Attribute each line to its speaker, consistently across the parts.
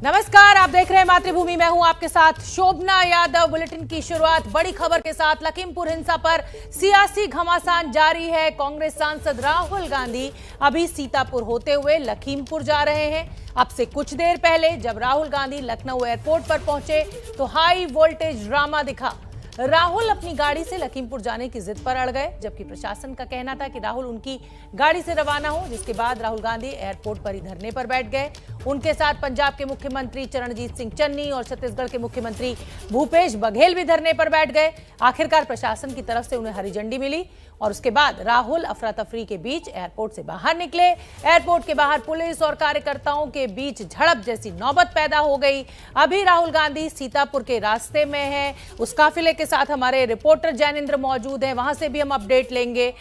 Speaker 1: नमस्कार, आप देख रहे हैं मातृभूमि। मैं हूं आपके साथ शोभना यादव। बुलेटिन की शुरुआत बड़ी खबर के साथ। लखीमपुर हिंसा पर सियासी घमासान जारी है। कांग्रेस सांसद राहुल गांधी अभी सीतापुर होते हुए लखीमपुर जा रहे हैं। अब से कुछ देर पहले जब राहुल गांधी लखनऊ एयरपोर्ट पर पहुंचे तो हाई वोल्टेज ड्रामा दिखा। राहुल अपनी गाड़ी से लखीमपुर जाने की जिद पर अड़ गए, जबकि प्रशासन का कहना था कि राहुल उनकी गाड़ी से रवाना हो, जिसके बाद राहुल गांधी एयरपोर्ट पर ही धरने पर बैठ गए। उनके साथ पंजाब के मुख्यमंत्री चरणजीत सिंह चन्नी और छत्तीसगढ़ के मुख्यमंत्री भूपेश बघेल भी धरने पर बैठ गए। आखिरकार प्रशासन की तरफ से उन्हें हरी झंडी मिली और उसके बाद राहुल अफरा तफरी के बीच एयरपोर्ट से बाहर निकले। एयरपोर्ट के बाहर पुलिस और कार्यकर्ताओं के बीच झड़प जैसी नौबत पैदा हो गई। अभी राहुल गांधी सीतापुर के रास्ते में हैं। उस काफिले के साथ हमारे रिपोर्टर जैनेंद्र मौजूद हैं, वहां से भी हम अपडेट लेंगे।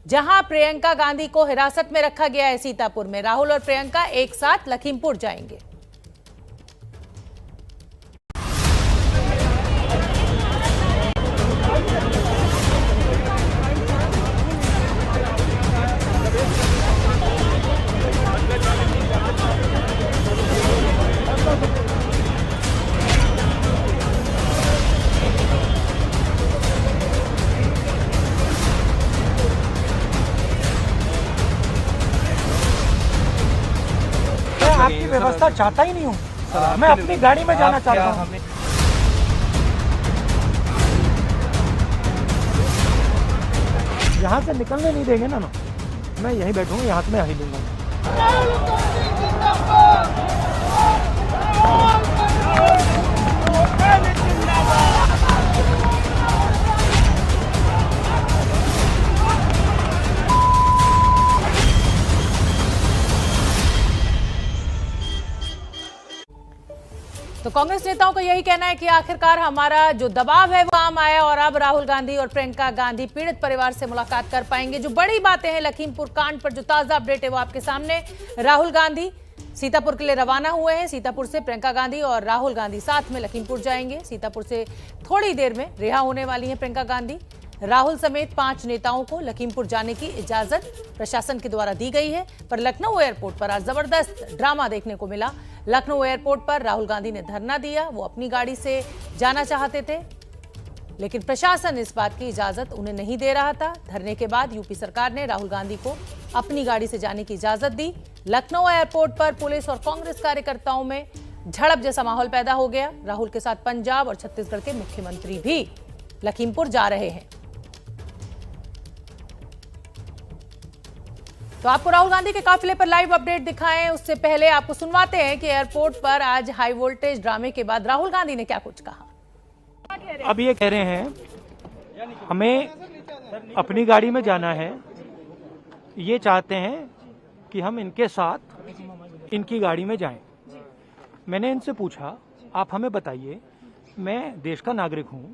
Speaker 1: जहां प्रियंका गांधी को हिरासत में रखा गया है सीतापुर में, राहुल और प्रियंका एक साथ लखीमपुर जाएंगे।
Speaker 2: आपकी व्यवस्था चाहता ही नहीं हूँ, मैं अपनी गाड़ी में जाना चाहता हूँ। यहाँ से निकलने नहीं देंगे ना, मैं यहीं बैठूंगा, यहाँ से मैं हिलूंगा।
Speaker 1: तो कांग्रेस नेताओं का यही कहना है कि आखिरकार हमारा जो दबाव है वो काम आया और अब राहुल गांधी और प्रियंका गांधी पीड़ित परिवार से मुलाकात कर पाएंगे। जो बड़ी बातें हैं लखीमपुर कांड पर, जो ताजा अपडेट है वो आपके सामने। राहुल गांधी सीतापुर के लिए रवाना हुए हैं। सीतापुर से प्रियंका गांधी और राहुल गांधी साथ में लखीमपुर जाएंगे। सीतापुर से थोड़ी देर में रिहा होने वाली है प्रियंका गांधी। राहुल समेत 5 नेताओं को लखीमपुर जाने की इजाजत प्रशासन के द्वारा दी गई है, पर लखनऊ एयरपोर्ट पर आज जबरदस्त ड्रामा देखने को मिला। लखनऊ एयरपोर्ट पर राहुल गांधी ने धरना दिया। वो अपनी गाड़ी से जाना चाहते थे, लेकिन प्रशासन इस बात की इजाजत उन्हें नहीं दे रहा था। धरने के बाद यूपी सरकार ने राहुल गांधी को अपनी गाड़ी से जाने की इजाजत दी। लखनऊ एयरपोर्ट पर पुलिस और कांग्रेस कार्यकर्ताओं में झड़प जैसा माहौल पैदा हो गया। राहुल के साथ पंजाब और छत्तीसगढ़ के मुख्यमंत्री भी लखीमपुर जा रहे हैं। तो आपको राहुल गांधी के काफिले पर लाइव अपडेट दिखाएं, उससे पहले आपको सुनवाते हैं कि एयरपोर्ट पर आज हाई वोल्टेज ड्रामे के बाद राहुल गांधी ने क्या कुछ कहा।
Speaker 2: अब ये कह रहे हैं हमें अपनी गाड़ी में जाना है, ये चाहते हैं कि हम इनके साथ इनकी गाड़ी में जाएं। मैंने इनसे पूछा, आप हमें बताइए, मैं देश का नागरिक हूं,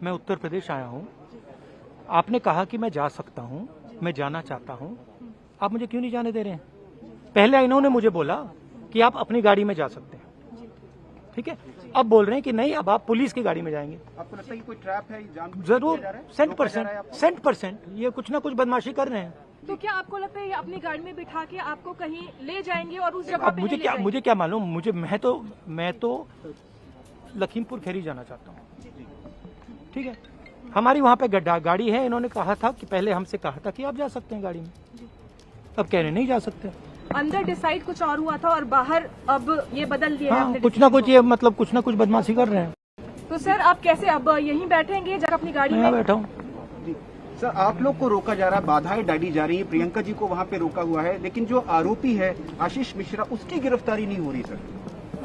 Speaker 2: मैं उत्तर प्रदेश आया हूं, आपने कहा कि मैं जा सकता हूं, मैं जाना चाहता हूं, आप मुझे क्यों नहीं जाने दे रहे हैं? पहले इन्होंने मुझे बोला कि आप अपनी गाड़ी में जा सकते हैं, ठीक है। अब बोल रहे हैं कि नहीं, अब आप पुलिस की गाड़ी में जाएंगे।
Speaker 3: आपको लगता है कि कोई ट्रैप है?
Speaker 2: जरूर, 100% ये कुछ ना कुछ बदमाशी कर रहे हैं।
Speaker 4: तो क्या आपको लगता है ये अपनी गाड़ी में बिठा के आपको कहीं ले जाएंगे और उस जगह
Speaker 2: अब मुझे क्या मालूम, मैं तो लखीमपुर खैरी जाना चाहता हूँ, ठीक है। हमारी वहाँ पे गाड़ी है, इन्होंने कहा था कि पहले हमसे कहा था कि आप जा सकते हैं गाड़ी में, अब कह रहे नहीं जा सकते।
Speaker 4: अंदर डिसाइड कुछ और हुआ था और बाहर अब ये बदल दिया
Speaker 2: हाँ,
Speaker 4: है।
Speaker 2: कुछ ना कुछ ये मतलब कुछ ना कुछ बदमाशी कर रहे हैं।
Speaker 4: तो सर आप कैसे अब यहीं बैठेंगे जब अपनी गाड़ी में?
Speaker 2: बैठा हूँ
Speaker 3: सर, आप लोग को रोका जा रहा है, बाधाएं डाली जा रही है, प्रियंका जी को वहाँ पे रोका हुआ है, लेकिन जो आरोपी है आशीष मिश्रा, उसकी गिरफ्तारी नहीं हो रही सर।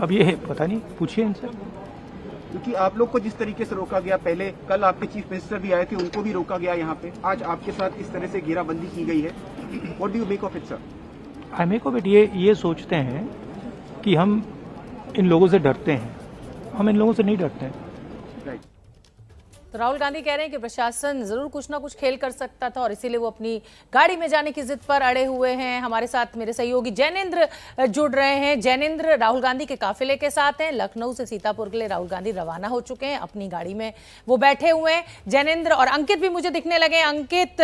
Speaker 2: अब ये पता नहीं, पूछिए इनसे।
Speaker 3: क्योंकि आप लोग को जिस तरीके से रोका गया, पहले कल आपके चीफ मिनिस्टर भी आए थे, उनको भी रोका गया यहाँ पे, आज आपके साथ इस तरह से घेराबंदी की गई है। What do you make of it sir?
Speaker 2: I make of it, ये सोचते हैं कि हम इन लोगों से डरते हैं, हम इन लोगों से नहीं डरते हैं।
Speaker 1: तो राहुल गांधी कह रहे हैं कि प्रशासन जरूर कुछ ना कुछ खेल कर सकता था और इसीलिए वो अपनी गाड़ी में जाने की जिद पर अड़े हुए हैं। हमारे साथ मेरे सहयोगी जैनेंद्र जुड़ रहे हैं। जैनेंद्र, राहुल गांधी के काफिले के साथ हैं। लखनऊ से सीतापुर के लिए राहुल गांधी रवाना हो चुके हैं, अपनी गाड़ी में वो बैठे हुए हैं। जैनेंद्र और अंकित भी मुझे दिखने लगे। अंकित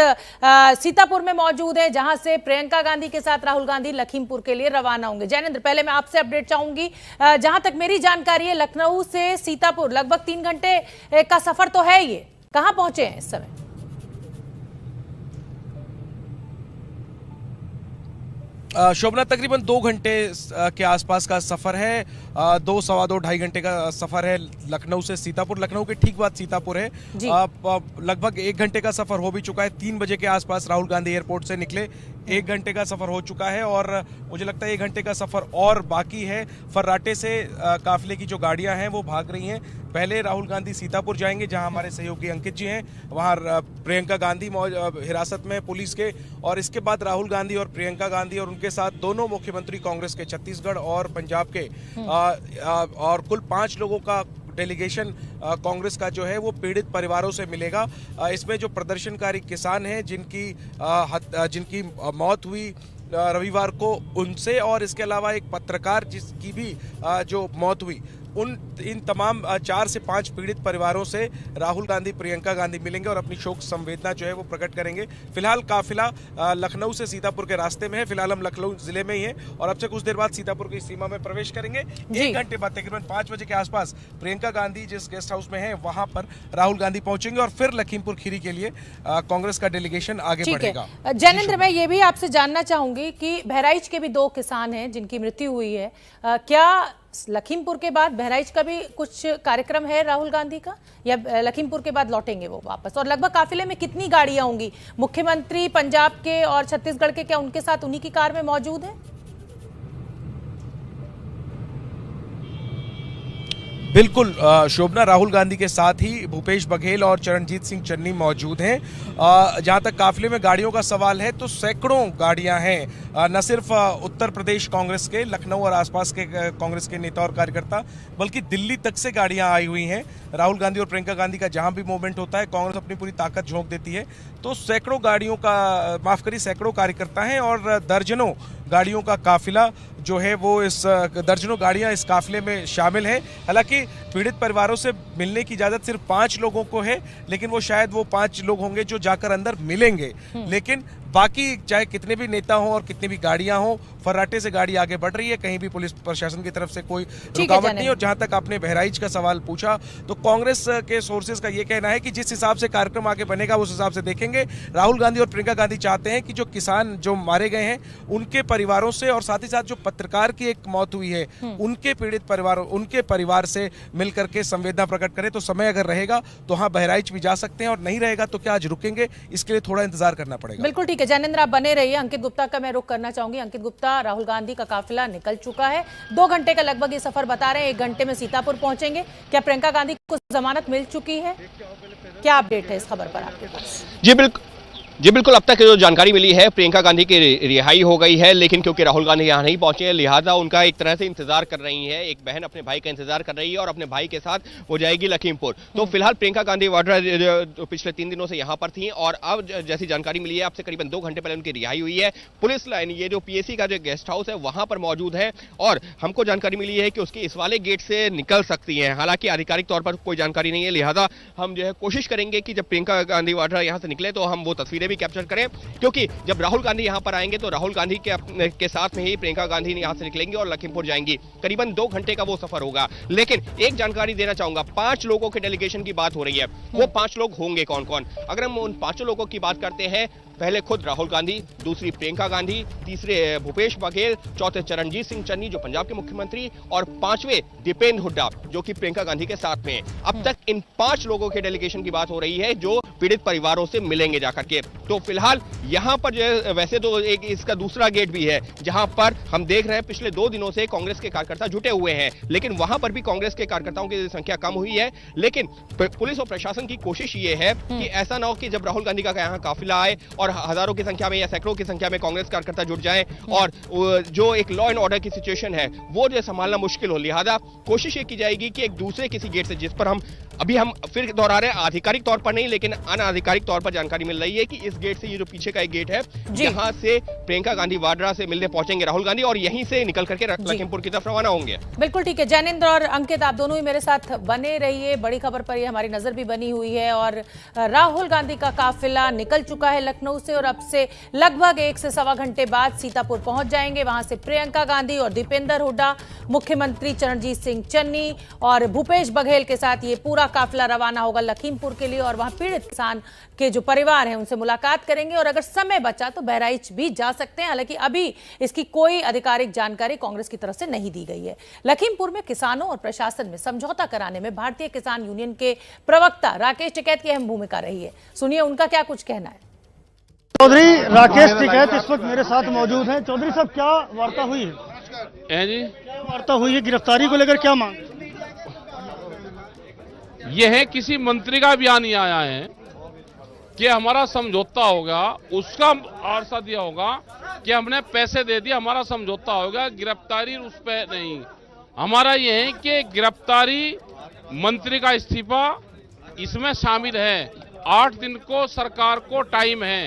Speaker 1: सीतापुर में मौजूद है, जहां से प्रियंका गांधी के साथ राहुल गांधी लखीमपुर के लिए रवाना होंगे। जैनेंद्र, पहले मैं आपसे अपडेट चाहूंगी। जहां तक मेरी जानकारी है, लखनऊ से सीतापुर लगभग 3 घंटे का सफर तो है। ये कहां पहुंचे हैं इस समय?
Speaker 5: शोभना, तकरीबन 2 घंटे के आसपास का सफर है। 2 सवा 2 ढाई घंटे का सफर है लखनऊ से सीतापुर। लखनऊ के ठीक बाद सीतापुर है। लगभग 1 घंटे का सफर हो भी चुका है। 3 बजे के आसपास राहुल गांधी एयरपोर्ट से निकले। 1 घंटे का सफर हो चुका है और मुझे लगता है 1 घंटे का सफर और बाकी है। फर्राटे से काफिले की जो गाड़ियां हैं वो भाग रही हैं। पहले राहुल गांधी सीतापुर जाएंगे, जहां हमारे सहयोगी अंकित जी हैं। वहां प्रियंका गांधी हिरासत में पुलिस के, और इसके बाद राहुल गांधी और प्रियंका गांधी और उनके साथ दोनों मुख्यमंत्री कांग्रेस के छत्तीसगढ़ और पंजाब के और कुल 5 लोगों का डेलीगेशन कांग्रेस का जो है वो पीड़ित परिवारों से मिलेगा। इसमें जो प्रदर्शनकारी किसान हैं जिनकी मौत हुई रविवार को, उनसे, और इसके अलावा एक पत्रकार जिसकी भी जो मौत हुई, इन तमाम 4 से 5 पीड़ित परिवारों से राहुल गांधी प्रियंका गांधी मिलेंगे और अपनी शोक संवेदना जो है वो प्रकट करेंगे। फिलहाल काफिला लखनऊ से सीतापुर के रास्ते में है। फिलहाल हम लखनऊ जिले में ही हैं और अब से कुछ देर बाद सीतापुर की सीमा में प्रवेश करेंगे। 1 घंटे बाद तकरीबन 5 बजे के आसपास प्रियंका गांधी जिस गेस्ट हाउस में है वहां पर राहुल गांधी पहुंचेंगे और फिर लखीमपुर खीरी के लिए कांग्रेस का डेलीगेशन आगे बढ़ेगा।
Speaker 1: जैनेंद्र, मैं ये भी आपसे जानना चाहूंगी कि बहराइच के भी 2 किसान हैं जिनकी मृत्यु हुई है। क्या लखीमपुर के बाद बहराइच का भी कुछ कार्यक्रम है राहुल गांधी का, या लखीमपुर के बाद लौटेंगे वो वापस? और लगभग काफिले में कितनी गाड़ियां होंगी? मुख्यमंत्री पंजाब के और छत्तीसगढ़ के क्या उनके साथ उन्हीं की कार में मौजूद है?
Speaker 5: बिल्कुल शोभना, राहुल गांधी के साथ ही भूपेश बघेल और चरणजीत सिंह चन्नी मौजूद हैं। जहां तक काफिले में गाड़ियों का सवाल है तो सैकड़ों गाड़ियां हैं। न सिर्फ उत्तर प्रदेश कांग्रेस के, लखनऊ और आसपास के कांग्रेस के नेता और कार्यकर्ता, बल्कि दिल्ली तक से गाड़ियां आई हुई हैं। राहुल गांधी और प्रियंका गांधी का जहां भी मूवमेंट होता है कांग्रेस अपनी पूरी ताकत झोंक देती है। तो सैकड़ों गाड़ियों का, माफ करिए, सैकड़ों कार्यकर्ता हैं और दर्जनों गाड़ियों का काफिला जो है वो दर्जनों गाड़ियां इस काफिले में शामिल हैं। हालांकि पीड़ित परिवारों से मिलने की इजाजत सिर्फ 5 लोगों को है, लेकिन वो शायद वो 5 लोग होंगे जो जाकर अंदर मिलेंगे। लेकिन बाकी चाहे कितने भी नेता हों और कितनी भी गाड़ियां हों, फर्राटे से गाड़ी आगे बढ़ रही है। कहीं भी पुलिस प्रशासन की तरफ से कोई रुकावट नहीं। और जहां तक आपने बहराइच का सवाल पूछा तो कांग्रेस के सोर्सेज का ये कहना है कि जिस हिसाब से कार्यक्रम आगे बनेगा उस हिसाब से देखेंगे। राहुल गांधी और प्रियंका गांधी चाहते हैं कि जो किसान जो मारे गए हैं उनके परिवारों से, और साथ ही साथ जो पत्रकार की एक मौत हुई है उनके पीड़ित परिवारों, उनके परिवार से मिलकर के संवेदना प्रकट करें। तो समय अगर रहेगा तो हाँ, बहराइच भी जा सकते हैं, और नहीं रहेगा तो क्या आज रुकेंगे, इसके लिए थोड़ा इंतजार करना पड़ेगा।
Speaker 1: बिल्कुल ठीक है जैनेंद्र, आप बने रहिए। अंकित गुप्ता का मैं रुख करना चाहूंगी। अंकित गुप्ता, राहुल गांधी का काफिला निकल चुका है। 2 घंटे का लगभग ये सफर बता रहे हैं। 1 घंटे में सीतापुर पहुंचेंगे। क्या प्रियंका गांधी को जमानत मिल चुकी है? क्या अपडेट है इस खबर पर आपके पास?
Speaker 6: जी बिल्कुल, अब तक जो जानकारी मिली है प्रियंका गांधी की रिहाई हो गई है, लेकिन क्योंकि राहुल गांधी यहाँ नहीं पहुंचे हैं लिहाजा उनका एक तरह से इंतजार कर रही है। एक बहन अपने भाई का इंतजार कर रही है और अपने भाई के साथ वो जाएगी लखीमपुर। तो फिलहाल प्रियंका गांधी वाड्रा पिछले 3 दिनों से यहाँ पर थी और अब जैसी जानकारी मिली है, अब से करीबन 2 घंटे पहले उनकी रिहाई हुई है। पुलिस लाइन, ये जो पीएसी का जो गेस्ट हाउस है वहां पर मौजूद है और हमको जानकारी मिली है कि उसके इस वाले गेट से निकल सकती है। हालांकि आधिकारिक तौर पर कोई जानकारी नहीं है, लिहाजा हम जो है कोशिश करेंगे कि जब प्रियंका गांधी वाड्रा यहाँ से निकले तो हम वो तस्वीरें भी कैप्चर करें, क्योंकि जब राहुल गांधी यहां पर आएंगे तो राहुल गांधी के साथ में ही प्रियंका गांधी यहां से निकलेंगी और लखीमपुर जाएंगी। करीबन 2 घंटे का वो सफर होगा। लेकिन एक जानकारी देना चाहूंगा, 5 लोगों के डेलीगेशन की बात हो रही है। वो 5 लोग होंगे कौन कौन? अगर हम उन 5 लोगों की बात करते हैं, पहले खुद राहुल गांधी, दूसरी प्रियंका गांधी, तीसरे भूपेश बघेल, चौथे चरणजीत सिंह चन्नी जो पंजाब के मुख्यमंत्री, और 5वें दीपेंद्र हुड्डा जो कि प्रियंका गांधी के साथ में। अब तक इन 5 लोगों के डेलीगेशन की बात हो रही है जो पीड़ित परिवारों से मिलेंगे जाकर के। तो फिलहाल यहां पर जो है, वैसे तो एक इसका दूसरा गेट भी है जहां पर हम देख रहे हैं पिछले 2 दिनों से कांग्रेस के कार्यकर्ता जुटे हुए हैं, लेकिन वहां पर भी कांग्रेस के कार्यकर्ताओं की संख्या कम हुई है। लेकिन पुलिस और प्रशासन की कोशिश ये है कि ऐसा ना हो कि जब राहुल गांधी का यहाँ काफिला आए और हजारों की संख्या में या सैकड़ों की संख्या में कांग्रेस कार्यकर्ता जुट जाएं और जो एक लॉ एंड ऑर्डर की सिचुएशन है वो जो संभालना मुश्किल हो, लिहाजा कोशिश ये की जाएगी कि एक दूसरे किसी गेट से, जिस पर हम फिर दोहरा रहे हैं, आधिकारिक तौर पर नहीं लेकिन अनाधिकारिक तौर पर जानकारी मिल रही है कि इस गेट से, ये जो पीछे का एक गेट है, यहां से प्रियंका गांधी वाड्रा से मिलने पहुंचेंगे राहुल गांधी और यहीं से निकल करके लखीमपुर की तरफ रवाना होंगे।
Speaker 1: बिल्कुल ठीक है। जैनेंद्र और अंकित, आप दोनों ही मेरे साथ बने रहिए। बड़ी खबर पर ये हमारी नजर भी बनी हुई है और राहुल गांधी का काफिला निकल चुका है लखनऊ से और अब से लगभग 1 से सवा घंटे बाद सीतापुर पहुंच जाएंगे। वहां से प्रियंका गांधी और दीपेंद्र हुड्डा, मुख्यमंत्री चरणजीत सिंह चन्नी और भूपेश बघेल के साथ ये पूरा काफिला रवाना होगा लखीमपुर के लिए और वहां पीड़ित किसान के जो परिवार हैं उनसे मुलाकात करेंगे और अगर समय बचा तो बहराइच भी जा सकते हैं। हालांकि अभी इसकी कोई आधिकारिक जानकारी कांग्रेस की तरफ से नहीं दी गई है। लखीमपुर में किसानों और प्रशासन में समझौता कराने में भारतीय किसान यूनियन के प्रवक्ता राकेश टिकैत की अहम भूमिका रही है। सुनिए उनका क्या कुछ कहना है।
Speaker 7: चौधरी राकेश टिकैत इस वक्त मेरे साथ मौजूद हैं। चौधरी साहब, क्या वार्ता हुई है जी? क्या वार्ता हुई है? गिरफ्तारी को लेकर क्या मांग?
Speaker 8: यह है किसी मंत्री का बयान नहीं आया है कि हमारा समझौता होगा, उसका आश्वासन दिया होगा कि हमने पैसे दे दिए, हमारा समझौता होगा, गिरफ्तारी उस पर नहीं। हमारा यह है कि गिरफ्तारी, मंत्री का इस्तीफा इसमें शामिल है। 8 दिन को सरकार को टाइम है,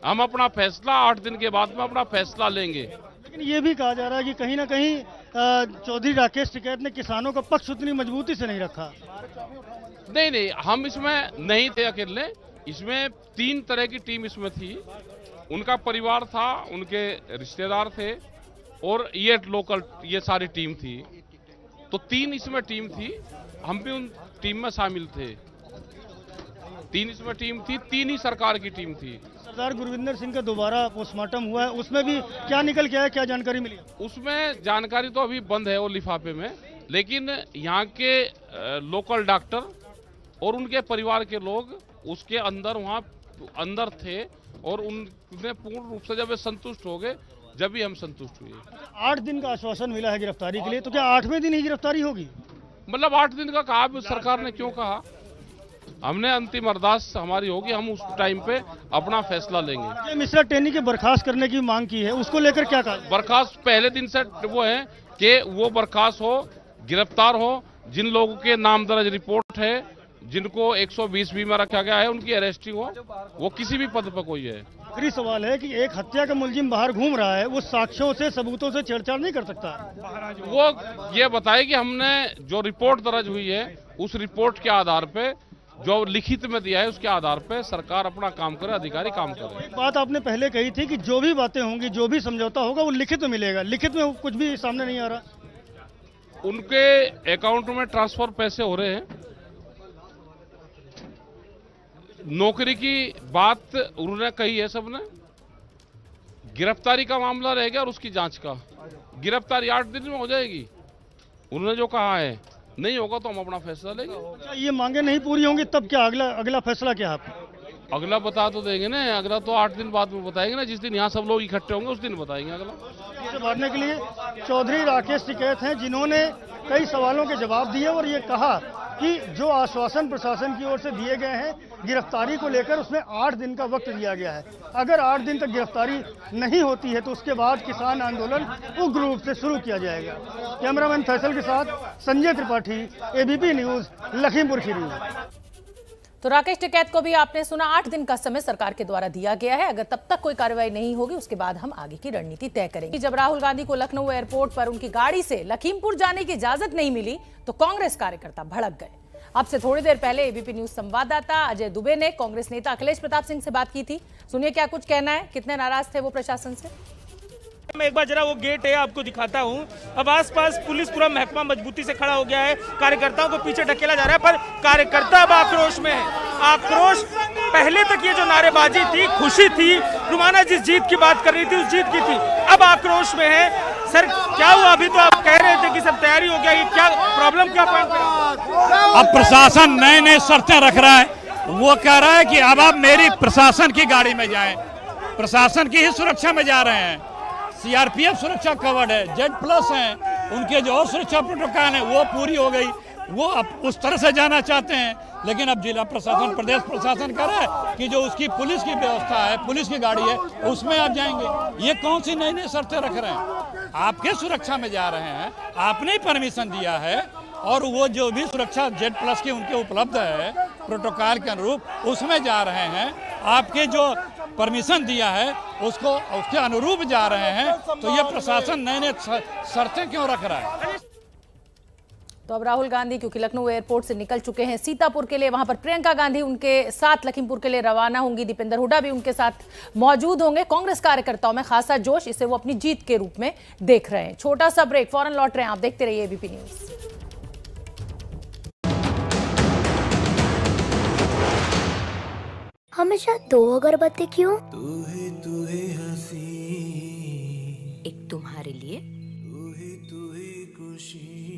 Speaker 8: हम अपना फैसला 8 दिन के बाद में अपना फैसला लेंगे।
Speaker 7: लेकिन ये भी कहा जा रहा है कि कहीं ना कहीं चौधरी राकेश टिकैत ने किसानों का पक्ष उतनी मजबूती से नहीं रखा।
Speaker 8: नहीं, हम इसमें नहीं थे अकेले, इसमें 3 तरह की टीम इसमें थी। उनका परिवार था, उनके रिश्तेदार थे और ये लोकल, ये सारी टीम थी। तो 3 इसमें टीम थी, हम भी उन टीम में शामिल थे। 3 इसमें टीम थी, 3 ही सरकार की टीम थी।
Speaker 7: सरदार गुरविंदर सिंह का दोबारा पोस्टमार्टम हुआ है, उसमें भी क्या निकल के आया, क्या जानकारी मिली?
Speaker 8: उसमें जानकारी तो अभी बंद है वो लिफाफे में, लेकिन यहाँ के लोकल डॉक्टर और उनके परिवार के लोग उसके अंदर वहाँ अंदर थे और उनने पूर्ण रूप से जब वे संतुष्ट हो गए, जब भी हम संतुष्ट हुए।
Speaker 7: 8 दिन का आश्वासन मिला है गिरफ्तारी के लिए, तो क्या 8वें दिन ही गिरफ्तारी होगी?
Speaker 8: मतलब 8 दिन का कहा सरकार ने, क्यों कहा? हमने अंतिम अरदास हमारी होगी, हम उस टाइम पे अपना फैसला लेंगे।
Speaker 7: मिश्रा टेनी के बर्खास्त करने की मांग की है, उसको लेकर क्या कहा?
Speaker 8: बर्खास्त पहले दिन से वो है कि वो बर्खास्त हो, गिरफ्तार हो। जिन लोगों के नाम दर्ज रिपोर्ट है, जिनको 120B में रखा गया है, उनकी अरेस्टिंग हो, वो किसी भी पद पर कोई है।
Speaker 7: आखिरी सवाल है कि एक हत्या का मुलजिम बाहर घूम रहा है, वो साक्ष्यों से, सबूतों से छेड़छाड़ नहीं कर सकता।
Speaker 8: वो ये बताए कि हमने जो रिपोर्ट दर्ज हुई है, उस रिपोर्ट के आधार पे, जो लिखित में दिया है, उसके आधार पे सरकार अपना काम करे, अधिकारी काम करे।
Speaker 7: एक बात आपने पहले कही थी कि जो भी बातें होंगी, जो भी समझौता होगा, वो लिखित में मिलेगा। लिखित में कुछ भी सामने नहीं आ रहा।
Speaker 8: उनके अकाउंट में ट्रांसफर पैसे हो रहे हैं। नौकरी की बात उन्होंने कही है सबने। गिरफ्तारी का मामला रह गया और उसकी जांच का। गिरफ्तारी 8 दिन में हो जाएगी, उन्होंने जो कहा है। नहीं होगा तो हम अपना फैसला लेंगे।
Speaker 7: ये मांगे नहीं पूरी होंगी तब क्या अगला फैसला क्या है?
Speaker 8: अगला बता तो देंगे ना, अगला तो 8 दिन बाद में बताएंगे ना। जिस दिन यहाँ सब लोग इकट्ठे होंगे उस दिन बताएंगे अगला।
Speaker 7: इसे बांटने के लिए चौधरी राकेश टिकैत हैं, जिन्होंने कई सवालों के जवाब दिए और ये कहा कि जो आश्वासन प्रशासन की ओर से दिए गए हैं गिरफ्तारी को लेकर, उसमें 8 दिन का वक्त दिया गया है। अगर 8 दिन तक गिरफ्तारी नहीं होती है तो उसके बाद किसान आंदोलन उग्र रूप से शुरू किया जाएगा। कैमरामैन फैसल के साथ संजय त्रिपाठी, एबीपी न्यूज, लखीमपुर खीरी।
Speaker 1: तो राकेश टिकैत को भी आपने सुना, 8 दिन का समय सरकार के द्वारा दिया गया है। अगर तब तक कोई कार्रवाई नहीं होगी उसके बाद हम आगे की रणनीति तय करेंगे। जब राहुल गांधी को लखनऊ एयरपोर्ट पर उनकी गाड़ी से लखीमपुर जाने की इजाजत नहीं मिली तो कांग्रेस कार्यकर्ता भड़क गए। अब से थोड़ी देर पहले एबीपी न्यूज संवाददाता अजय दुबे ने कांग्रेस नेता अखिलेश प्रताप सिंह से बात की थी। सुनिए क्या कुछ कहना है, कितने नाराज थे वो प्रशासन से।
Speaker 9: मैं एक बार जरा वो गेट है आपको दिखाता हूं। अब आसपास पुलिस पूरा महकमा मजबूती से खड़ा हो गया है, कार्यकर्ताओं को पीछे ढकेला जा रहा है, पर कार्यकर्ता अब आक्रोश में है। आक्रोश, पहले तक ये जो नारेबाजी थी, खुशी थी, रुमाना जिस जीत की बात कर रही थी उस जीत की थी, अब आक्रोश में है। सर क्या हुआ? अभी तो आप कह रहे थे कि सब तैयारी हो गया, ये क्या प्रॉब्लम, क्या पॉइंट है?
Speaker 10: अब प्रशासन नए शर्तें रख रहा है। वो कह रहा है कि अब आप मेरी प्रशासन की गाड़ी में जाएं, प्रशासन की ही सुरक्षा में जा रहे हैं। सीआरपीएफ सुरक्षा कवर्ड है, Z+ हैं, उनके जो और सुरक्षा प्रोटोकॉल है वो पूरी हो गई। वो अब उस तरह से जाना चाहते हैं लेकिन अब जिला प्रशासन, प्रदेश प्रशासन कह रहा है कि जो उसकी पुलिस की व्यवस्था है, पुलिस की गाड़ी है, उसमें आप जाएंगे। ये कौन सी नई नई शर्तें रख रहे हैं? आपके सुरक्षा में जा रहे हैं, आपने ही परमिशन दिया है, और वो जो भी सुरक्षा Z+ की उनके उपलब्ध है प्रोटोकॉल के अनुरूप, उसमें जा रहे हैं। आपके जो परमिशन दिया है उसको, उसके अनुरूप जा रहे हैं, तो ये प्रशासन नए नए शर्तें क्यों रख रहा है?
Speaker 1: तो अब राहुल गांधी क्योंकि लखनऊ एयरपोर्ट से निकल चुके हैं सीतापुर के लिए, वहां पर प्रियंका गांधी उनके साथ लखीमपुर के लिए रवाना होंगी। दीपेंद्र हुड्डा भी उनके साथ मौजूद होंगे। कांग्रेस कार्यकर्ताओं में खासा जोश, इसे वो अपनी जीत के रूप में देख रहे हैं। छोटा सा ब्रेक, फौरन लौट रहे हैं। आप देखते रहिए एबीपी न्यूज।
Speaker 11: हमेशा 2 अगरबत्ती क्यों? एक तुम्हारे लिए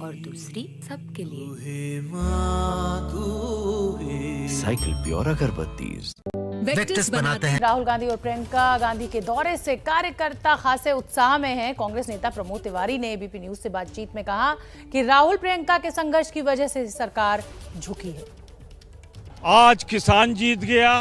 Speaker 11: और दूसरी सबके लिए।
Speaker 12: साइकिल प्योर अगरबत्तीज
Speaker 1: वेक्टस बनाते हैं। राहुल गांधी और प्रियंका गांधी के दौरे से कार्यकर्ता खासे उत्साह में हैं। कांग्रेस नेता प्रमोद तिवारी ने एबीपी न्यूज से बातचीत में कहा कि राहुल प्रियंका के संघर्ष की वजह से सरकार झुकी है।
Speaker 10: आज किसान जीत गया,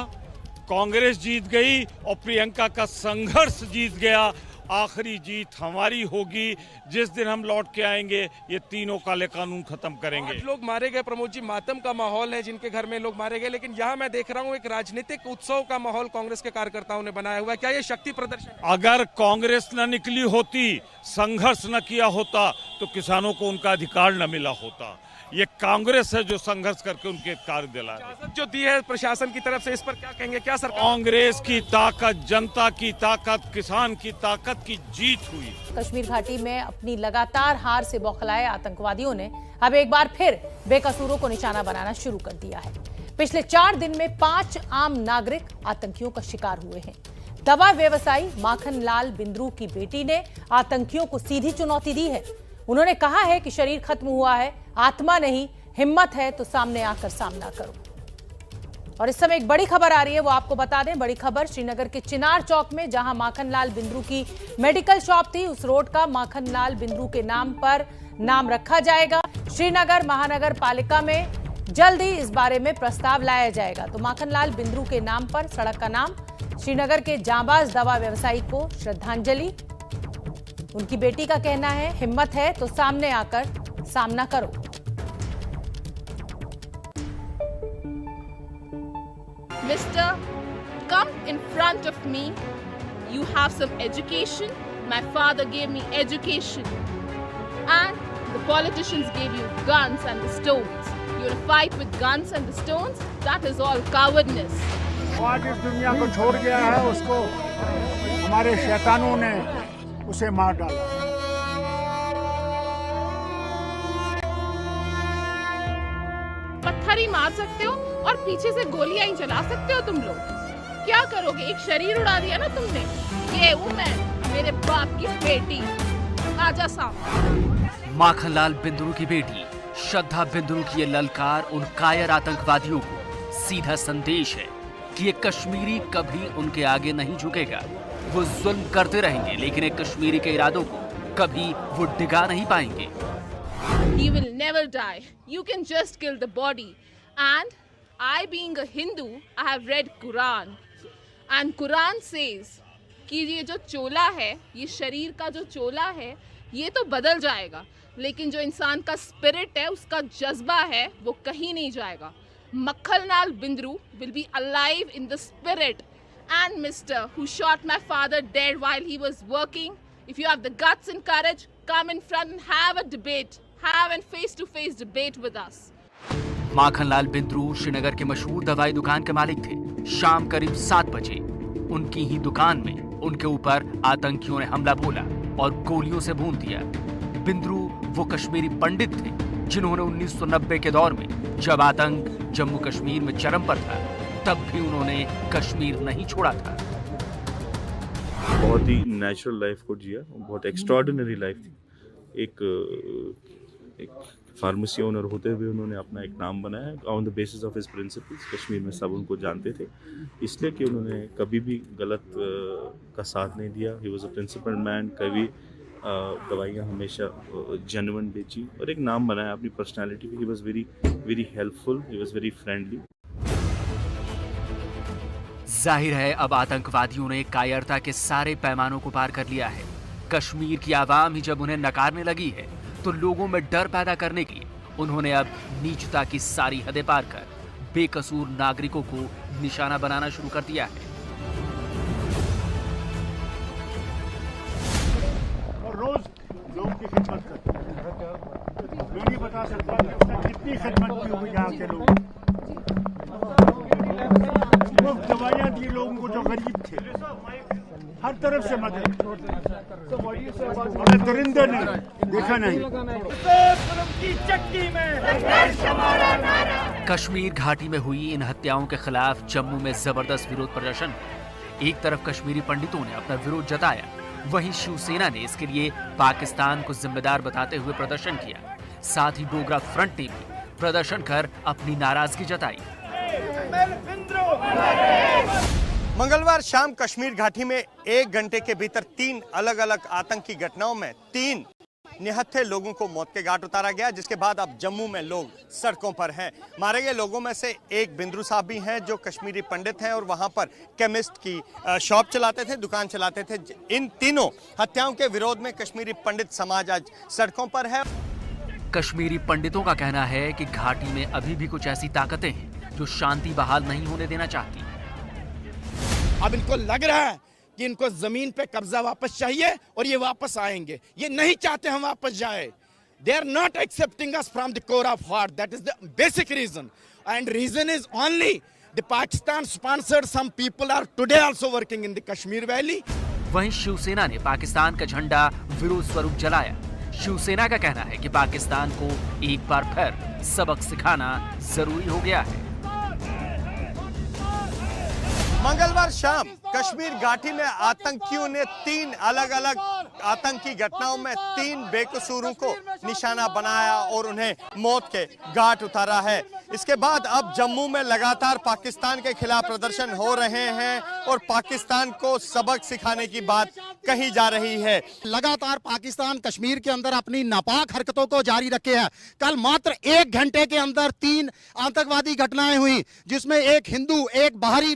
Speaker 10: कांग्रेस जीत गई और प्रियंका का संघर्ष जीत गया। आखिरी जीत हमारी होगी। जिस दिन हम लौट के आएंगे ये तीनों काले कानून खत्म करेंगे।
Speaker 5: लोग मारे गए प्रमोद जी, मातम का माहौल है जिनके घर में लोग मारे गए, लेकिन यहाँ मैं देख रहा हूँ एक राजनीतिक उत्सव का माहौल कांग्रेस के कार्यकर्ताओं ने बनाया हुआ है। क्या ये शक्ति प्रदर्शन?
Speaker 10: अगर कांग्रेस न निकली होती, संघर्ष न किया होता, तो किसानों को उनका अधिकार न मिला होता। ये कांग्रेस है जो संघर्ष करके उनके अधिकार दिला
Speaker 5: जो दी है प्रशासन की तरफ से, इस पर क्या कहेंगे? क्या सरकार?
Speaker 10: कांग्रेस की ताकत, जनता की ताकत, किसान की ताकत की जीत हुई।
Speaker 1: कश्मीर घाटी में अपनी लगातार हार से बौखलाए आतंकवादियों ने अब एक बार फिर बेकसूरों को निशाना बनाना शुरू कर दिया है। पिछले 4 दिन में 5 आम नागरिक आतंकियों का शिकार हुए हैं। दवा व्यवसायी माखन लाल बिंद्रू की बेटी ने आतंकियों को सीधी चुनौती दी है। उन्होंने कहा है कि शरीर खत्म हुआ है, आत्मा नहीं। हिम्मत है तो सामने आकर सामना करो। और इस समय एक बड़ी खबर आ रही है, वो आपको बता दें। बड़ी खबर श्रीनगर के चिनार चौक में, जहां माखन लाल बिंद्रू की मेडिकल शॉप थी, उस रोड का माखन लाल बिंद्रू के नाम पर नाम रखा जाएगा। श्रीनगर महानगर पालिका में जल्द ही इस बारे में प्रस्ताव लाया जाएगा। तो माखन लाल बिंद्रू के नाम पर सड़क का नाम, श्रीनगर के जांबाज दवा व्यवसायी को श्रद्धांजलि। उनकी बेटी का कहना है, हिम्मत है तो सामने आकर सामना करो।
Speaker 13: Mister, come in front of me. You have some education. My father gave me education. And the politicians gave you guns and the stones. You will fight with guns and the stones? That is all cowardness.
Speaker 14: आज इस दुनिया को छोड़ गया है, उसको हमारे शैतानों ने उसे मार डाला।
Speaker 13: पत्थर ही मार सकते हो और पीछे से गोलियां ही चला सकते हो तुम लोग। क्या करोगे? एक शरीर उड़ा दिया ना तुमने। ये हूँ मैं, मेरे बाप की बेटी। आजा साहब।
Speaker 15: माखनलाल बिंद्रू की बेटी श्रद्धा बिंद्रू की ये ललकार उन कायर आतंकवादियों को सीधा संदेश है कि ये कश्मीरी कभी उनके आगे नहीं झुकेगा। वो जुल्म करते रहेंगे, लेकिन एक कश्मीरी के इरादों को कभी वो डिगा नहीं पाएंगे।
Speaker 13: He will never die. You can just kill the body. And I, being a Hindu, I have read Quran. And Quran says कि ये जो चोला है, ये शरीर का जो चोला है, ये तो बदल जाएगा, लेकिन जो इंसान का स्पिरिट है, उसका जज्बा है, वो कहीं नहीं जाएगा। Makhanlal Bindru will be alive in the spirit. And Mr. who shot my father dead while he was working, if you have the guts and courage, come in front and have a debate. Have a face-to-face debate with us.
Speaker 15: Makhanlal Bindroo Srinagar के मशहूर दवाई दुकान के मालिक थे। शाम करीब 7 बजे उनकी ही दुकान में उनके ऊपर आतंकियों ने हमला बोला और गोलियों से भून दिया। बिंद्रू वो कश्मीरी पंडित थे जिन्होंने 1990 के दौर में, जब आतंक जम्मू कश्मीर में चरम पर था, तब भी उन्होंने कश्मीर नहीं छोड़ा था।
Speaker 16: बहुत ही नेचुरल लाइफ को जिया, बहुत एक्स्ट्राऑर्डिनरी लाइफ थी। एक फार्मेसी ओनर होते हुए उन्होंने अपना एक नाम बनाया on the basis of his principles. Kashmir में सब उनको जानते थे, इसलिए कि उन्होंने कभी भी गलत का साथ नहीं दिया। He was a principal man. कभी दवाइयाँ हमेशा जेन्युइन बेची और एक नाम बनाया अपनी पर्सनालिटी पे। He was very very helpful, he was very friendly.
Speaker 15: जाहिर है अब आतंकवादियों ने कायरता के सारे पैमानों को पार कर लिया है। कश्मीर की आवाम ही जब उन्हें नकारने लगी है तो लोगों में डर पैदा करने के लिए उन्होंने अब नीचता की सारी हदें पार कर बेकसूर नागरिकों को निशाना बनाना शुरू कर दिया है।
Speaker 14: और रोज लोगों की खिदमत करते हैं। मैं नहीं बता सकता कि उसने कितनी खिदमत की होगी यहाँ के लोग। मुफ्त दवाइयाँ दी लोगों को जो गरीब थे, हर तरफ से मदद। दरिंदे ने देखा नहीं।
Speaker 15: कश्मीर घाटी में हुई इन हत्याओं के खिलाफ जम्मू में जबरदस्त विरोध प्रदर्शन। एक तरफ कश्मीरी पंडितों ने अपना विरोध जताया, वहीं शिवसेना ने इसके लिए पाकिस्तान को जिम्मेदार बताते हुए प्रदर्शन किया। साथ ही डोगरा फ्रंट ने भी प्रदर्शन कर अपनी नाराजगी जताई।
Speaker 17: मंगलवार शाम कश्मीर घाटी में 1 घंटे के भीतर 3 अलग अलग आतंकी घटनाओं में 3 निहत्थे लोगों को मौत के घाट उतारा गया, जिसके बाद अब जम्मू में लोग सड़कों पर हैं। मारे गए लोगों में से एक बिंद्रू साहब भी हैं जो कश्मीरी पंडित हैं और वहां पर केमिस्ट की शॉप चलाते थे, दुकान चलाते थे। इन तीनों हत्याओं के विरोध में कश्मीरी पंडित समाज आज सड़कों पर है।
Speaker 15: कश्मीरी पंडितों का कहना है कि घाटी में अभी भी कुछ ऐसी ताकतें हैं जो शांति बहाल नहीं होने देना चाहती।
Speaker 18: अब इनको लग रहा है कि इनको जमीन पे कब्जा वापस चाहिए और ये वापस आएंगे। ये नहीं चाहते हम वापस जाए। They are not accepting us from the core of heart. That is the basic reason and reason is only the Pakistan sponsored some people are today also working in the Kashmir valley.
Speaker 15: वहीं शिवसेना ने पाकिस्तान का झंडा विरोध स्वरूप जलाया। शिवसेना का कहना है कि पाकिस्तान को एक बार फिर सबक सिखाना जरूरी हो गया है।
Speaker 17: मंगलवार शाम कश्मीर घाटी में आतंकियों ने 3 अलग अलग आतंकी घटनाओं में 3 बेकसूरों को निशाना बनाया और उन्हें मौत के घाट उतारा है। इसके बाद अब जम्मू में लगातार पाकिस्तान के खिलाफ प्रदर्शन हो रहे हैं और पाकिस्तान को सबक सिखाने की बात कही जा रही है।
Speaker 19: लगातार पाकिस्तान कश्मीर के अंदर अपनी नापाक हरकतों को जारी रखे है। कल मात्र 1 घंटे के अंदर 3 आतंकवादी घटनाएं हुई, जिसमें एक हिंदू, एक बाहरी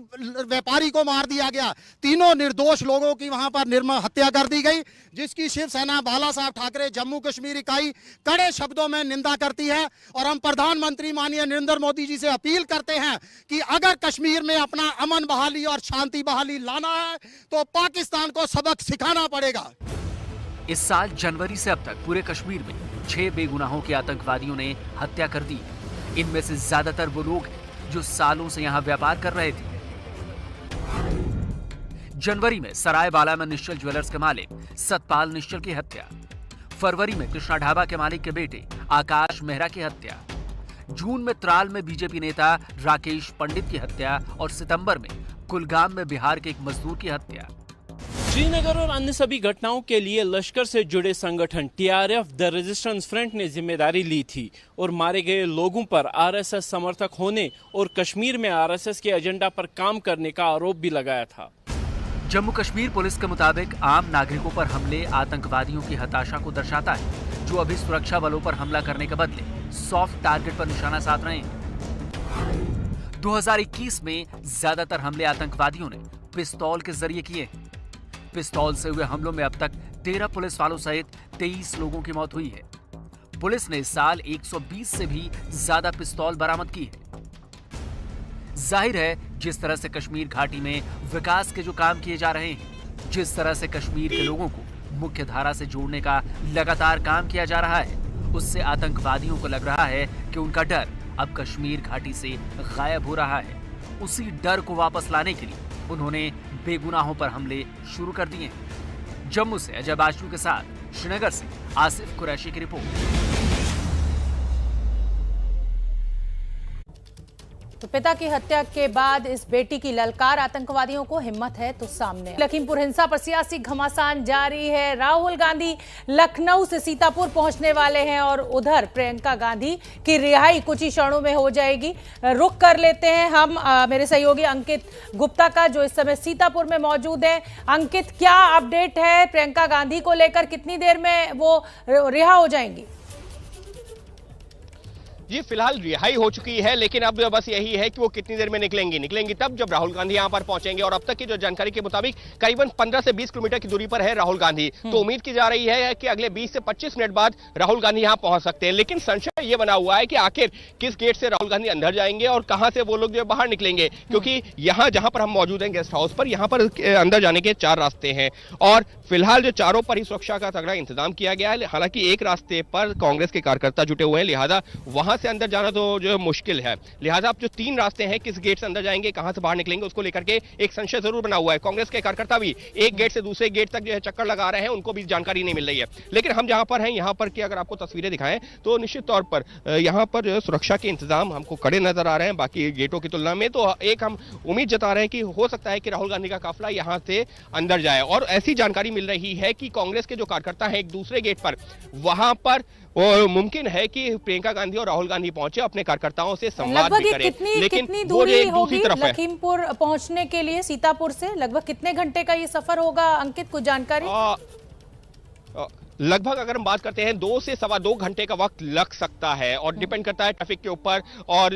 Speaker 19: व्यापारी को मार दिया गया। तीनों निर्दोष लोगों की वहां पर निर्मम हत्या कर दी गई, जिसकी शिवसेना बाला साहब ठाकरे जम्मू कश्मीर इकाई कड़े शब्दों में निंदा करती है। और हम प्रधानमंत्री माननीय नरेंद्र मोदी जी से अपील करते हैं कि अगर कश्मीर में अपना अमन बहाली और शांति बहाली लाना है तो पाकिस्तान को सबक सिखाना पड़ेगा।
Speaker 15: इस साल जनवरी से अब तक पूरे कश्मीर में 6 बेगुनाहों के आतंकवादियों ने हत्या कर दी। इनमें से ज्यादातर वो लोग हैं जो सालों से यहाँ व्यापार कर रहे थे। जनवरी में सरायबाला में निश्चल ज्वेलर्स के मालिक सतपाल निश्चल की हत्या। फरवरी में कृष्णा ढाबा के मालिक के बेटे आकाश मेहरा की हत्या। जून में त्राल में बीजेपी नेता राकेश पंडित की हत्या और सितंबर में कुलगाम में बिहार के एक मजदूर की हत्या।
Speaker 20: श्रीनगर और अन्य सभी घटनाओं के लिए लश्कर से जुड़े संगठन टीआरएफ द रेजिस्टेंस फ्रंट ने जिम्मेदारी ली थी और मारे गए लोगों पर आरएसएस समर्थक होने और कश्मीर में आरएसएस के एजेंडा पर काम करने का आरोप भी लगाया था।
Speaker 15: जम्मू कश्मीर पुलिस के मुताबिक आम नागरिकों पर हमले आतंकवादियों की हताशा को दर्शाता है, जो अभी सुरक्षा बलों पर हमला करने के बदले सॉफ्ट टारगेट पर निशाना साध रहे हैं। 2021 में ज्यादातर हमले आतंकवादियों ने पिस्तौल के जरिए किए हैं। पिस्तौल से हुए हमलों में अब तक 13 पुलिस वालों सहित 23 लोगों की मौत हुई है। पुलिस ने इस साल 120 से भी ज्यादा पिस्तौल बरामद की है। जाहिर है जिस तरह से कश्मीर घाटी में विकास के जो काम किए जा रहे हैं, जिस तरह से कश्मीर के लोगों को मुख्य धारा से जोड़ने का लगातार काम किया जा रहा है, उससे आतंकवादियों को लग रहा है कि उनका डर अब कश्मीर घाटी से गायब हो रहा है। उसी डर को वापस लाने के लिए उन्होंने बेगुनाहों पर हमले शुरू कर दिए हैं। जम्मू से अजय बाशु के साथ श्रीनगर से आसिफ कुरैशी की रिपोर्ट।
Speaker 1: तो पिता की हत्या के बाद इस बेटी की ललकार, आतंकवादियों को हिम्मत है तो सामने। लखीमपुर हिंसा पर सियासी घमासान जारी है। राहुल गांधी लखनऊ से सीतापुर पहुंचने वाले हैं और उधर प्रियंका गांधी की रिहाई कुछ ही क्षणों में हो जाएगी। रुक कर लेते हैं हम मेरे सहयोगी अंकित गुप्ता का, जो इस समय सीतापुर में मौजूद है। अंकित, क्या अपडेट है प्रियंका गांधी को लेकर? कितनी देर में वो रिहा हो जाएंगी?
Speaker 6: जी फिलहाल रिहाई हो चुकी है, लेकिन अब बस यही है कि वो कितनी देर में निकलेंगी तब जब राहुल गांधी यहां पर पहुंचेंगे। और अब तक की जो जानकारी के मुताबिक करीबन 15 से 20 किलोमीटर की दूरी पर है राहुल गांधी। तो उम्मीद की जा रही है कि अगले 20 से 25 मिनट बाद राहुल गांधी यहां पहुंच सकते हैं। लेकिन संशय ये बना हुआ है कि आखिर किस गेट से राहुल गांधी अंदर जाएंगे और कहां से वो लोग जो बाहर निकलेंगे, क्योंकि यहां जहां पर हम मौजूद हैं गेस्ट हाउस पर, यहां पर अंदर जाने के 4 रास्ते हैं और फिलहाल जो चारों पर ही सुरक्षा का तगड़ा इंतजाम किया गया है। हालांकि एक रास्ते पर कांग्रेस के कार्यकर्ता जुटे हुए हैं, लिहाजा वहां से अंदर जाना तो जो मुश्किल है। लिहाजा अब जो 3 रास्ते हैं, किस गेट से अंदर जाएंगे, कहां से बाहर निकलेंगे, उसको लेकर के एक संशय जरूर बना हुआ है। कांग्रेस के कार्यकर्ता भी एक गेट से दूसरे गेट तक जो है चक्कर लगा रहे हैं, उनको भी जानकारी नहीं मिल रही है। लेकिन हम जहां पर हैं, यहां पर की अगर आपको तस्वीरें दिखाएं तो निश्चित तौर पर यहां पर जो सुरक्षा के इंतजाम हमको कड़े नजर आ रहे हैं बाकी गेटों की तुलना में। तो एक हम उम्मीद जता रहे हैं कि हो सकता है कि राहुल गांधी का काफिला यहां से अंदर जाए। और ऐसी जानकारी मिल रही है कि कांग्रेस के जो कार्यकर्ता हैं एक दूसरे गेट पर, वहां पर और मुमकिन है कि प्रियंका गांधी और राहुल गांधी पहुंचे, अपने कार्यकर्ताओं से संवाद भी करें। लेकिन
Speaker 1: कितनी दूरी होगी लखीमपुर पहुंचने के लिए? सीतापुर से लगभग कितने घंटे का ये सफर होगा अंकित, कुछ जानकारी?
Speaker 6: लगभग अगर हम बात करते हैं 2 से सवा 2 घंटे का वक्त लग सकता है और डिपेंड करता है ट्रैफिक के ऊपर, और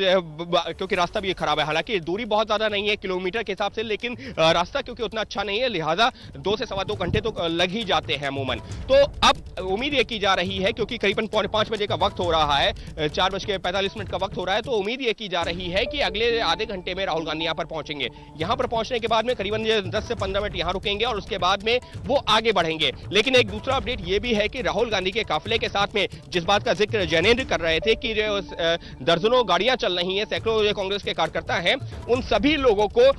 Speaker 6: क्योंकि रास्ता भी खराब है। हालांकि दूरी बहुत ज्यादा नहीं है किलोमीटर के हिसाब से, लेकिन रास्ता क्योंकि उतना अच्छा नहीं है, लिहाजा 2 से सवा 2 घंटे तो लग ही जाते हैं अमूमन। तो अब उम्मीद ये की जा रही है, क्योंकि करीबन 4:45 बजे का वक्त हो रहा है, 4:45 का वक्त हो रहा है, तो उम्मीद ये की जा रही है कि अगले आधे घंटे में राहुल गांधी यहाँ पर पहुंचेंगे। यहाँ पर पहुंचने के बाद में करीबन 10 से 15 मिनट यहाँ रुकेंगे और उसके बाद में वो आगे बढ़ेंगे। लेकिन एक दूसरा अपडेट ये भी है कि राहुल गांधी के काफिले के साथ में जिस बात का जिक्र जैनेन्द्र कर रहे थे कि जो दर्जनों गाड़ियां चल रही हैं, सैकड़ों जो कांग्रेस के कार्यकर्ता हैं, उन सभी लोगों को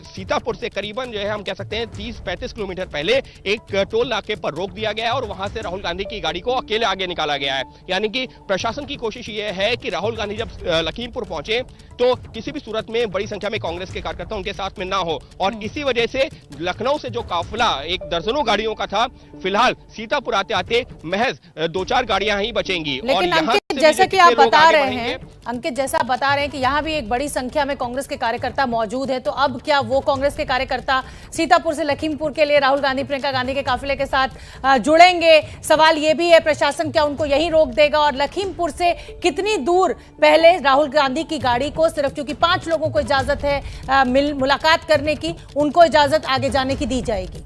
Speaker 6: सीतापुर से करीबन जो है हम कह सकते हैं 30-35 किलोमीटर पहले एक टोल नाके पर रोक दिया गया है और वहां से राहुल गांधी की गाड़ी को अकेले आगे निकाला गया है। यानी कि प्रशासन की कोशिश ये है कि राहुल गांधी जब लखीमपुर पहुंचे तो किसी भी सूरत में बड़ी संख्या में कांग्रेस के कार्यकर्ता उनके साथ में ना हो, और इसी वजह से लखनऊ से जो काफिला एक दर्जनों गाड़ियों का था, फिलहाल सीतापुर आते आते महज 2-4 गाड़ियां ही बचेंगी।
Speaker 1: लेकिन अंकित, जैसा कि आप बता रहे हैं, अंकित जैसा आप बता रहे हैं कि यहाँ भी एक बड़ी संख्या में कांग्रेस के कार्यकर्ता मौजूद है, तो अब क्या वो कांग्रेस के कार्यकर्ता सीतापुर से लखीमपुर के लिए राहुल गांधी प्रियंका गांधी के काफिले के साथ जुड़ेंगे? सवाल ये भी है, प्रशासन क्या उनको यही रोक देगा? और लखीमपुर से कितनी दूर पहले राहुल गांधी की गाड़ी को, सिर्फ क्योंकि 5 लोगों को इजाजत है मुलाकात करने की, उनको इजाजत आगे जाने की दी जाएगी?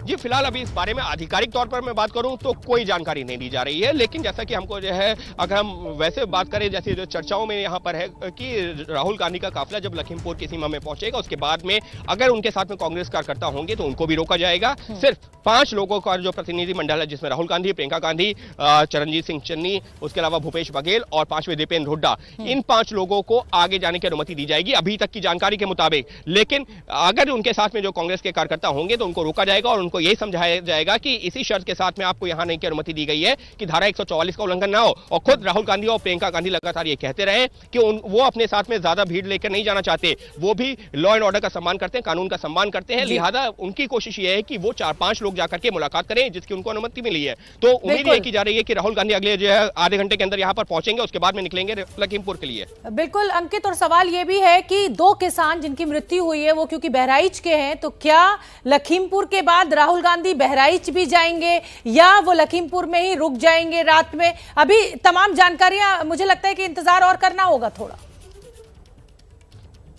Speaker 6: जी फिलहाल अभी इस बारे में आधिकारिक तौर पर मैं बात करूं तो कोई जानकारी नहीं दी जा रही है। लेकिन जैसा कि हमको जो है, अगर हम वैसे बात करें जैसे जो चर्चाओं में यहां पर है कि राहुल गांधी का काफिला जब लखीमपुर की सीमा में पहुंचेगा, उसके बाद में अगर उनके साथ में कांग्रेस कार्यकर्ता होंगे तो उनको भी रोका जाएगा। सिर्फ 5 लोगों का जो प्रतिनिधि मंडल है, जिसमें राहुल गांधी, प्रियंका गांधी, चरणजीत सिंह चन्नी, उसके अलावा भूपेश बघेल और 5वें दीपेंद्र हुड्डा, इन 5 लोगों को आगे जाने की अनुमति दी जाएगी अभी तक की जानकारी के मुताबिक। लेकिन अगर उनके साथ में जो कांग्रेस के कार्यकर्ता होंगे तो उनको रोका जाएगा और उनको यही समझाया जाएगा कि इसी शर्त के साथ में आपको यहां नहीं की अनुमति दी गई है कि धारा 144 का उल्लंघन ना हो। और खुद राहुल गांधी और प्रियंका गांधी लगातार ये कहते रहे कि वो अपने साथ में ज्यादा भीड़ लेकर नहीं जाना चाहते, वो भी लॉ एंड ऑर्डर का सम्मान करते हैं, कानून का सम्मान करते हैं। लिहाजा उनकी कोशिश ये है कि वो 4-5 लोग जाकर के मुलाकात करें, जिसकी उनको अनुमति मिली है। तो उम्मीद ये की जा रही है कि राहुल गांधी अगले जो है आधे घंटे के अंदर यहां पर पहुंचेंगे, उसके बाद में निकलेंगे लखीमपुर के लिए।
Speaker 1: बिल्कुल अंकित, और सवाल ये भी है कि 2 किसान जिनकी मृत्यु हुई है वो क्योंकि बहराइच के हैं, तो क्या लखीमपुर के बाद राहुल गांधी बहराइच भी जाएंगे या वो लखीमपुर में ही रुक जाएंगे रात में? अभी तमाम जानकारियां, मुझे लगता है कि इंतजार और करना होगा थोड़ा।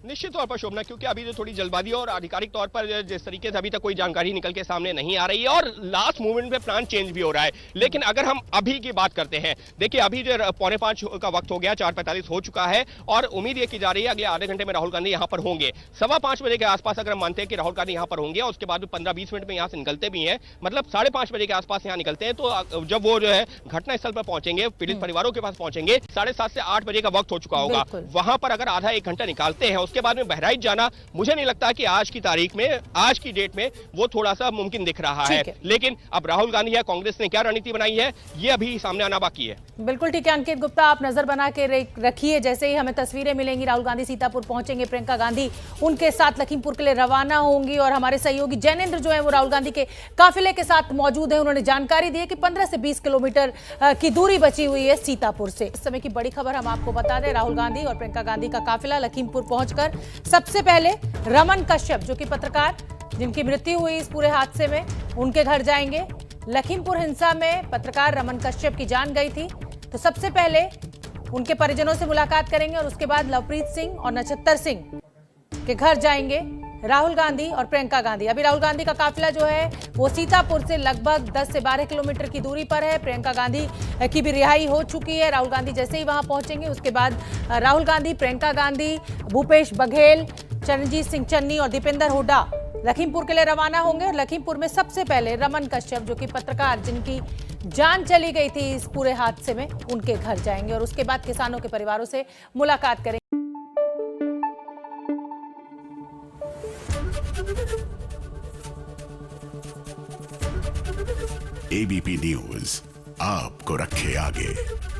Speaker 6: निश्चित तौर पर शोभना, क्योंकि अभी जो थोड़ी जल्दबाजी और आधिकारिक तौर पर जिस तरीके से अभी तक कोई जानकारी निकल के सामने नहीं आ रही है और लास्ट मोमेंट पे प्लान चेंज भी हो रहा है। लेकिन अगर हम अभी की बात करते हैं, देखिए अभी जो 4:45 का वक्त हो गया, 4:45 हो चुका है और उम्मीद ये की जा रही है अगले आधे घंटे में राहुल गांधी यहाँ पर होंगे। 5:15 बजे के आसपास अगर हम मानते हैं कि राहुल गांधी यहाँ पर होंगे और उसके बाद 15-20 मिनट में यहाँ से निकलते भी हैं, मतलब 5:30 बजे के आसपास यहाँ निकलते हैं, तो जब वो जो है घटनास्थल पर पहुंचेंगे, पीड़ित परिवारों के पास पहुंचेंगे, 7:30 से 8 बजे का वक्त हो चुका होगा। वहां पर अगर आधा 1 घंटा निकालते हैं उसके बाद में बहराइच जाना मुझे नहीं लगता कि आज की तारीख में, आज की डेट में वो थोड़ा सा मुमकिन दिख रहा है। लेकिन अब राहुल गांधी या कांग्रेस ने क्या रणनीति बनाई है ये अभी सामने आना बाकी है।
Speaker 1: बिल्कुल ठीक है अंकित गुप्ता, आप नजर बना के रखिए। जैसे ही हमें तस्वीरें मिलेंगी राहुल गांधी सीतापुर पहुंचेंगे, प्रियंका गांधी उनके साथ लखीमपुर के लिए रवाना होंगी और हमारे सहयोगी जैनेंद्र जो है वो राहुल गांधी के काफिले के साथ मौजूद है। उन्होंने जानकारी दी है कि 15 से 20 किलोमीटर की दूरी बची हुई है सीतापुर से। इस समय की बड़ी खबर हम आपको बता दें, राहुल गांधी और प्रियंका गांधी का काफिला लखीमपुर पहुंचकर सबसे पहले रमन कश्यप जो कि पत्रकार जिनकी मृत्यु हुई इस पूरे हादसे में, उनके घर जाएंगे। लखीमपुर हिंसा में पत्रकार रमन कश्यप की जान गई थी, तो सबसे पहले उनके परिजनों से मुलाकात करेंगे और उसके बाद लवप्रीत सिंह और नक्षत्र सिंह के घर जाएंगे राहुल गांधी और प्रियंका गांधी। अभी राहुल गांधी का काफिला जो है वो सीतापुर से लगभग 10 से 12 किलोमीटर की दूरी पर है। प्रियंका गांधी की भी रिहाई हो चुकी है। राहुल गांधी जैसे ही वहां पहुंचेंगे उसके बाद राहुल गांधी, प्रियंका गांधी, भूपेश बघेल, चरणजीत सिंह चन्नी और दीपेंद्र हुड्डा लखीमपुर के लिए रवाना होंगे। और लखीमपुर में सबसे पहले रमन कश्यप जो कि पत्रकार जिनकी जान चली गई थी इस पूरे हादसे में, उनके घर जाएंगे और उसके बाद किसानों के परिवारों से मुलाकात करेंगे।
Speaker 21: एबीपी न्यूज आपको रखे आगे।